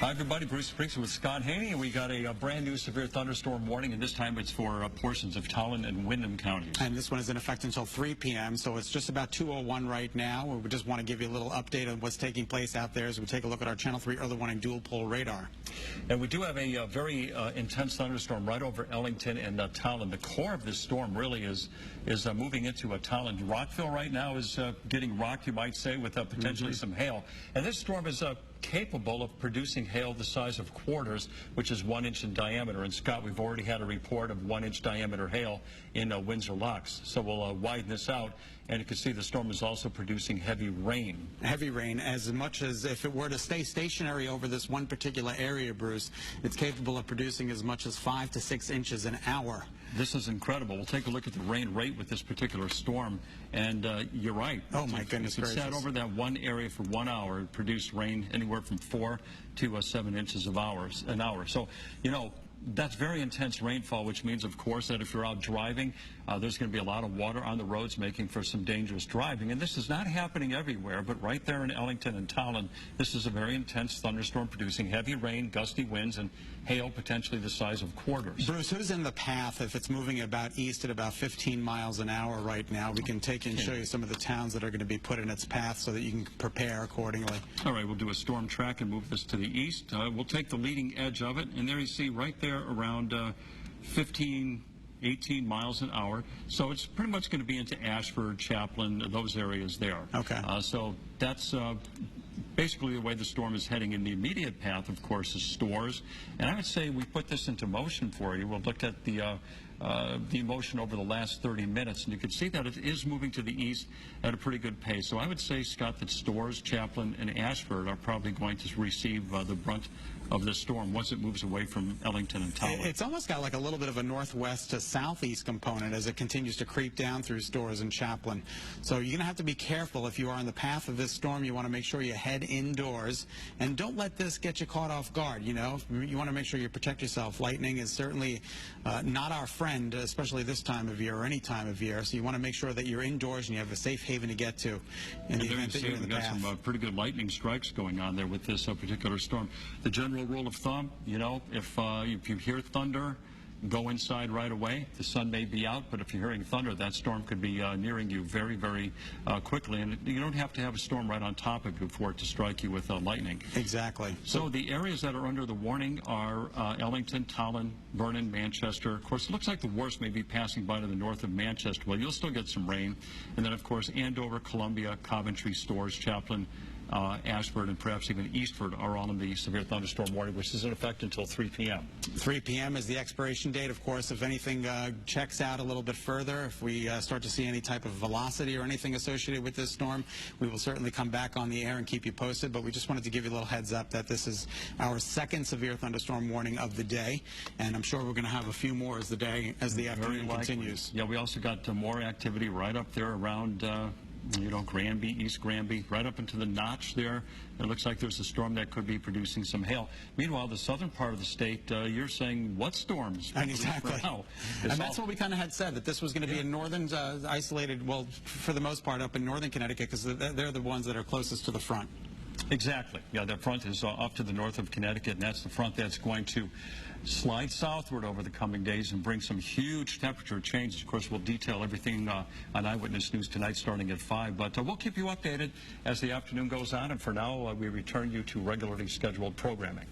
Hi, everybody. Bruce Spriggs with Scott Haney, and we got a brand new severe thunderstorm warning, and this time it's for portions of Tolland and Windham counties. And this one is in effect until 3 p.m., so it's just about 2:01 right now. We just want to give you a little update on what's taking place out there as we take a look at our Channel 3 early warning dual pole radar. And we do have a very intense thunderstorm right over Ellington and Tolland. The core of this storm really is moving into Tolland. Rockville right now is getting rocked, you might say, with potentially some hail. And this storm is capable of producing hail the size of quarters, which is 1 inch in diameter. And Scott, we've already had a report of 1 inch diameter hail in Windsor Locks. So we'll widen this out, and you can see the storm is also producing heavy rain. Heavy rain, as much as if it were to stay stationary over this one particular area, Bruce, it's capable of producing as much as 5 to 6 inches an hour. This is incredible. We'll take a look at the rain rate with this particular storm, and you're right. Oh, my goodness gracious. If it sat over that one area for 1 hour, it produced rain anywhere from 4 to 7 inches an hour. So, you know, that's very intense rainfall, which means, of course, that if you're out driving, there's going to be a lot of water on the roads, making for some dangerous driving. And this is not happening everywhere, but right there in Ellington and Tolland, this is a very intense thunderstorm producing heavy rain, gusty winds, and hail potentially the size of quarters. Bruce, who's in the path if it's moving about east at about 15 miles an hour right now? We can take and show you some of the towns that are going to be put in its path so that you can prepare accordingly. All right, we'll do a storm track and move this to the east. We'll take the leading edge of it, and there you see right there around 18 miles an hour. So it's pretty much going to be into Ashford, Chaplin, those areas there. Okay. So that's basically the way the storm is heading. In the immediate path, of course, is Stores. And I would say we put this into motion for you. We'll look at the motion over the last 30 minutes, and you can see that it is moving to the east at a pretty good pace. So I would say, Scott, that Stores, Chaplin, and Ashford are probably going to receive the brunt of this storm once it moves away from Ellington and Tolland. It's almost got like a little bit of a northwest to southeast component as it continues to creep down through Stores and Chaplin. So you're going to have to be careful if you are in the path of this storm. You want to make sure you head indoors and don't let this get you caught off guard. You know, you want to make sure you protect yourself. Lightning is certainly not our friend, especially this time of year or any time of year. So you want to make sure that you're indoors and you have a safe haven to get to in the event that you're in the path. We've got some pretty good lightning strikes going on there with this particular storm. The general rule of thumb, you know, if you hear thunder, go inside right away. The sun may be out, but if you're hearing thunder, that storm could be nearing you very, very quickly. And you don't have to have a storm right on top of you for it to strike you with lightning. Exactly. So the areas that are under the warning are Ellington, Tolland, Vernon, Manchester. Of course, it looks like the worst may be passing by to the north of Manchester. Well, you'll still get some rain. And then, of course, Andover, Columbia, Coventry, Stores, Chaplin, Ashford, and perhaps even Eastford are all in the severe thunderstorm warning, which is in effect until 3 p.m. 3 p.m. is the expiration date. Of course, if anything checks out a little bit further, if we start to see any type of velocity or anything associated with this storm, we will certainly come back on the air and keep you posted. But we just wanted to give you a little heads up that this is our second severe thunderstorm warning of the day, and I'm sure we're going to have a few more as the afternoon continues. Yeah, we also got more activity right up there around you know, Granby, East Granby, right up into the notch there. It looks like there's a storm that could be producing some hail. Meanwhile, the southern part of the state, you're saying what storms? Exactly. And that's what we kind of had said, that this was going to be a northern isolated, well, for the most part, up in northern Connecticut, because they're the ones that are closest to the front. Exactly. Yeah, that front is up to the north of Connecticut, and that's the front that's going to slide southward over the coming days and bring some huge temperature changes. Of course, we'll detail everything on Eyewitness News tonight starting at 5, but we'll keep you updated as the afternoon goes on, and for now, we return you to regularly scheduled programming.